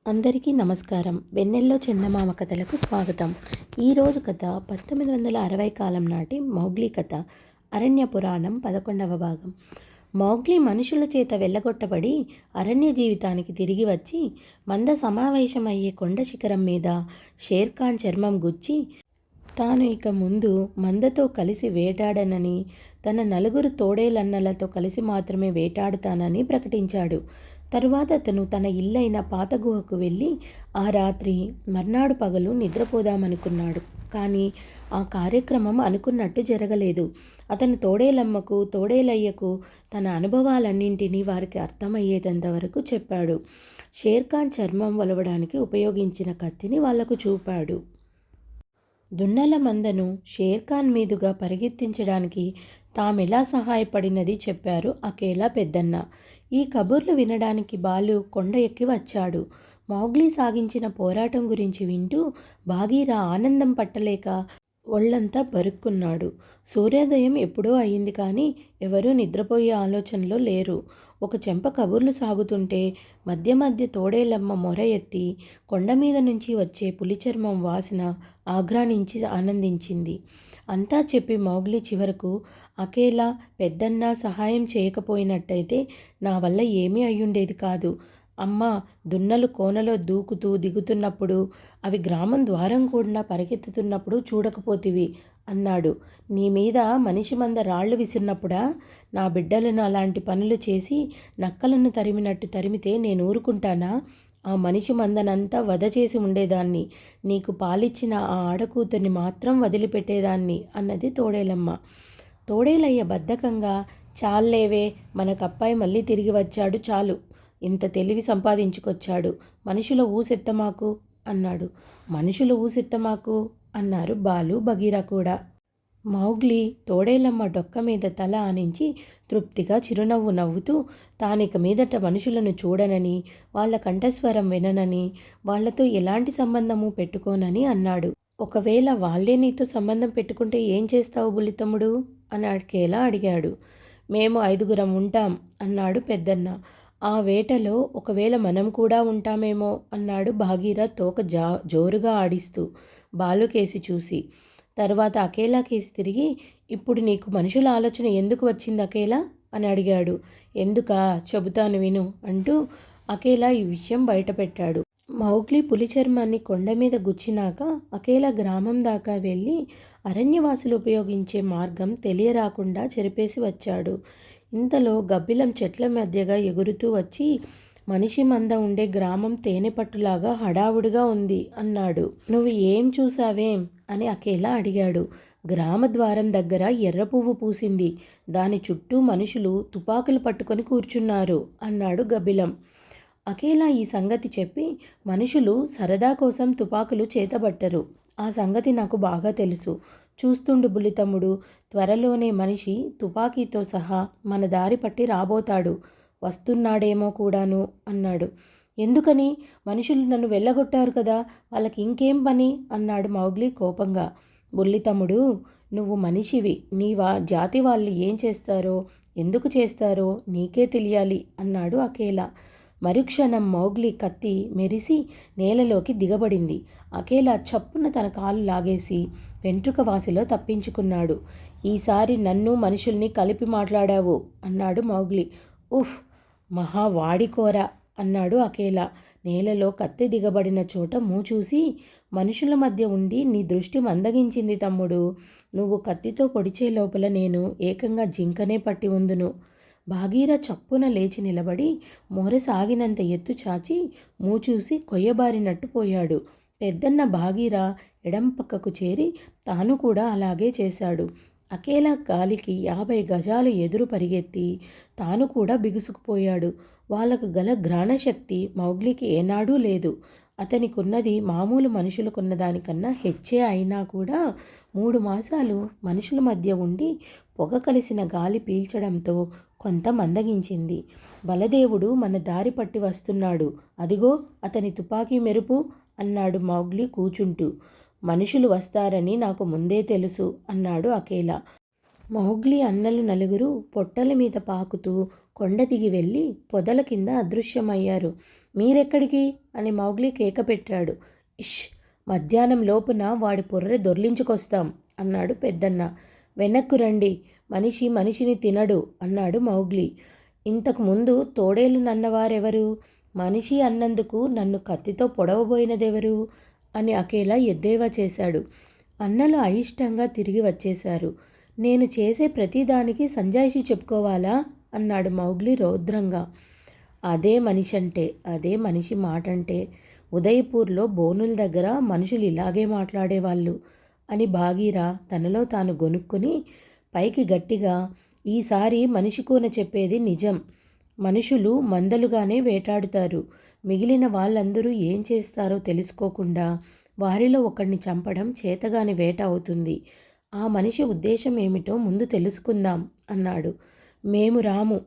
అందరికీ నమస్కారం. వెన్నెల్లో చందమామ కథలకు స్వాగతం. ఈరోజు కథ 1960 కాలం నాటి మౌగ్లీ కథ. అరణ్య పురాణం 11వ భాగం. మౌగ్లీ మనుషుల చేత వెళ్ళగొట్టబడి అరణ్య జీవితానికి తిరిగి వచ్చి మంద సమావేశమయ్యే కొండ శిఖరం మీద షేర్ఖాన్ చర్మం గుచ్చి తాను ఇక ముందు మందతో కలిసి వేటాడనని, తన నలుగురు తోడేలన్నలతో కలిసి మాత్రమే వేటాడుతానని ప్రకటించాడు. తరువాత అతను తన ఇల్లైన పాత గుహకు వెళ్ళి ఆ రాత్రి మర్నాడు పగలు నిద్రపోదామనుకున్నాడు. కానీ ఆ కార్యక్రమం అనుకున్నట్టు జరగలేదు. అతను తోడేలమ్మకు, తోడేలయ్యకు తన అనుభవాలన్నింటినీ వారికి అర్థమయ్యేంతవరకు చెప్పాడు. షేర్ఖాన్ చర్మం వలవడానికి ఉపయోగించిన కత్తిని వాళ్లకు చూపాడు. దున్నల మందను షేర్ఖాన్ మీదుగా పరిగెత్తించడానికి తామెలా సహాయపడినది చెప్పారు అకేలా పెద్దన్న. ఈ కబుర్లు వినడానికి బాలు కొండ ఎక్కి వచ్చాడు. మౌగ్లీ సాగించిన పోరాటం గురించి వింటూ బాగీరా ఆనందం పట్టలేక ఒళ్ళంతా బరుక్కున్నాడు. సూర్యోదయం ఎప్పుడో అయింది కానీ ఎవరూ నిద్రపోయే ఆలోచనలో లేరు. ఒక చెంప కబుర్లు సాగుతుంటే మధ్య మధ్య తోడేలమ్మ మొర ఎత్తి కొండమీద నుంచి వచ్చే పులిచర్మం వాసన ఆఘ్రానించి ఆనందించింది. అంతా చెప్పి మౌగ్లీ చివరకు, అకేలా పెద్దన్న సహాయం చేయకపోయినట్టయితే నా వల్ల ఏమీ అయ్యుండేది కాదు. అమ్మ, దున్నలు కోనలో దూకుతూ దిగుతున్నప్పుడు, అవి గ్రామం ద్వారం కూడా పరిగెత్తుతున్నప్పుడు చూడకపోతివి అన్నాడు. నీ మీద మనిషి మంద రాళ్లు విసిరినప్పుడా? నా బిడ్డలను అలాంటి పనులు చేసి నక్కలను తరిమినట్టు తరిమితే నేను ఊరుకుంటానా? ఆ మనిషి మందనంతా వధ చేసి ఉండేదాన్ని. నీకు పాలిచ్చిన ఆ ఆడకూతుర్ని మాత్రం వదిలిపెట్టేదాన్ని అన్నది తోడేలమ్మ. తోడేలయ్య బద్ధకంగా, చాల్లేవే, మనకప్పాయి మళ్ళీ తిరిగి వచ్చాడు, చాలు, ఇంత తెలివి సంపాదించుకొచ్చాడు, మనుషుల ఊసెత్తమాకు అన్నాడు. మనుషుల ఊసెత్తమాకు అన్నారు బాలు, బగీరా కూడా. మౌగ్లీ తోడేలమ్మ డొక్క మీద తల ఆనించి తృప్తిగా చిరునవ్వు నవ్వుతూ, తానిక మీదట మనుషులను చూడనని, వాళ్ల కంఠస్వరం విననని, వాళ్లతో ఎలాంటి సంబంధము పెట్టుకోనని అన్నాడు. ఒకవేళ వాళ్లే నీతో సంబంధం పెట్టుకుంటే ఏం చేస్తావు బుల్లితమ్ముడు అని అకేలా అడిగాడు. మేము 5గురం ఉంటాం అన్నాడు పెద్దన్న. ఆ వేటలో ఒకవేళ మనం కూడా ఉంటామేమో అన్నాడు బాగీరా తోక జోరుగా ఆడిస్తూ బాలుకేసి చూసి. తర్వాత అకేలా కేసి తిరిగి, ఇప్పుడు నీకు మనుషుల ఆలోచన ఎందుకు వచ్చింది అకేలా అని అడిగాడు. ఎందుకా, చెబుతాను విను అంటూ అకేలా ఈ విషయం బయటపెట్టాడు. మౌగ్లీ పులి చర్మాన్ని కొండ మీద గుచ్చినాక అకేలా గ్రామం దాకా వెళ్ళి అరణ్యవాసులు ఉపయోగించే మార్గం తెలియరాకుండా చెరిపేసి వచ్చాడు. ఇంతలో గబ్బిలం చెట్ల మధ్యగా ఎగురుతూ వచ్చి, మనిషి మంద ఉండే గ్రామం తేనెపట్టులాగా హడావుడిగా ఉంది అన్నాడు. నువ్వు ఏం చూసావేం అని అకేలా అడిగాడు. గ్రామ ద్వారం దగ్గర ఎర్ర పువ్వు పూసింది, దాని చుట్టూ మనుషులు తుపాకులు పట్టుకొని కూర్చున్నారు అన్నాడు గబ్బిలం. అకేలా ఈ సంగతి చెప్పి, మనుషులు సరదా కోసం తుపాకులు చేతబట్టరు, ఆ సంగతి నాకు బాగా తెలుసు. చూస్తుండు బుల్లితమ్ముడు, త్వరలోనే మనిషి తుపాకీతో సహా మన దారి పట్టి రాబోతాడు, వస్తున్నాడేమో కూడాను అన్నాడు. ఎందుకని? మనుషులు నన్ను వెళ్ళగొట్టారు కదా, వాళ్ళకి ఇంకేం పని అన్నాడు మౌగ్లీ కోపంగా. బుల్లితమ్ముడు, నువ్వు మనిషివి, నీ జాతి వాళ్ళు ఏం చేస్తారో, ఎందుకు చేస్తారో నీకే తెలియాలి అన్నాడు అకేలా. మరుక్షణం మౌగ్లీ కత్తి మెరిసి నేలలోకి దిగబడింది. అకేలా చప్పున తన కాలు లాగేసి వెంట్రుక వాసిలో తప్పించుకున్నాడు. ఈసారి నన్ను మనుషుల్ని కలిపి మాట్లాడావు అన్నాడు మౌగ్లీ. ఉఫ్, మహా వాడికోర అన్నాడు అకేలా నేలలో కత్తి దిగబడిన చోట మూచూసి. మనుషుల మధ్య ఉండి నీ దృష్టి మందగించింది తమ్ముడు. నువ్వు కత్తితో పొడిచే లోపల నేను ఏకంగా జింకనే పట్టి ఉందును. బాగీరా చప్పున లేచి నిలబడి మొర సాగినంత ఎత్తు చాచి మూచూసి కొయ్యబారినట్టు పోయాడు. పెద్దన్న బాగీరా ఎడం పక్కకు చేరి తాను కూడా అలాగే చేశాడు. అకేలా గాలికి 50 గజాలు ఎదురు పరిగెత్తి తాను కూడా బిగుసుకుపోయాడు. వాళ్ళకు గల గ్రహణశక్తి మౌగ్లీకి ఏనాడూ లేదు. అతనికున్నది మామూలు మనుషులకున్న దానికన్నా హెచ్చే అయినా కూడా 3 మాసాలు మనుషుల మధ్య ఉండి పొగ కలిసిన గాలి పీల్చడంతో కొంత మందగించింది. బలదేవుడు మన దారి పట్టి వస్తున్నాడు, అదిగో అతని తుపాకీ మెరుపు అన్నాడు మౌగ్లీ కూచుంటూ. మనుషులు వస్తారని నాకు ముందే తెలుసు అన్నాడు అకేలా. మౌగ్లీ అన్నలు నలుగురు పొట్టల మీద పాకుతూ కొండ దిగి వెళ్ళి పొదల కింద అదృశ్యమయ్యారు. మీరెక్కడికి అని మౌగ్లీ కేక పెట్టాడు. ఇష్, మధ్యాహ్నం లోపున వాడి పొర్రె దొర్లించుకొస్తాం అన్నాడు పెద్దన్న. వెనక్కు రండి, మనిషి మనిషిని తినడు అన్నాడు మౌగ్లీ. ఇంతకు ముందు తోడేలు నన్నవారెవరు? మనిషి అన్నందుకు నన్ను కత్తితో పొడవబోయినదెవరు అని అకేలా ఎద్దేవా చేశాడు. అన్నలు అయిష్టంగా తిరిగి వచ్చేశారు. నేను చేసే ప్రతిదానికి సంజాయిషి చెప్పుకోవాలా అన్నాడు మౌగ్లీ రౌద్రంగా. అదే మనిషి అంటే, అదే మనిషి మాటంటే. ఉదయపూర్లో బోనుల దగ్గర మనుషులు ఇలాగే మాట్లాడేవాళ్ళు అని బాగీరా తనలో తాను గొనుక్కుని పైకి గట్టిగా, ఈసారి మనిషి కూన చెప్పేది నిజం. మనుషులు మందలుగానే వేటాడుతారు. మిగిలిన వాళ్ళందరూ ఏం చేస్తారో తెలుసుకోకుండా వారిలో ఒకడిని చంపడం చేతగాని వేట అవుతుంది. ఆ మనిషి ఉద్దేశం ఏమిటో ముందు తెలుసుకుందాం అన్నాడు. మేము రాము,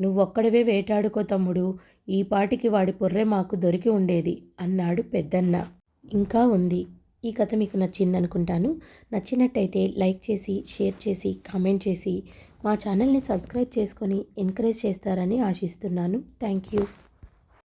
నువ్వొక్కడవే వేటాడుకో తమ్ముడు, ఈ పాటికి వాడి పొర్రె మాకు దొరికి ఉండేది అన్నాడు పెద్దన్న. ఇంకా ఉంది. ఈ కథ మీకు నచ్చిందనుకుంటాను. నచ్చినట్టయితే లైక్ చేసి, షేర్ చేసి, కామెంట్ చేసి మా ఛానల్ని సబ్స్క్రైబ్ చేసుకొని ఎంకరేజ్ చేస్తారని ఆశిస్తున్నాను. Thank you.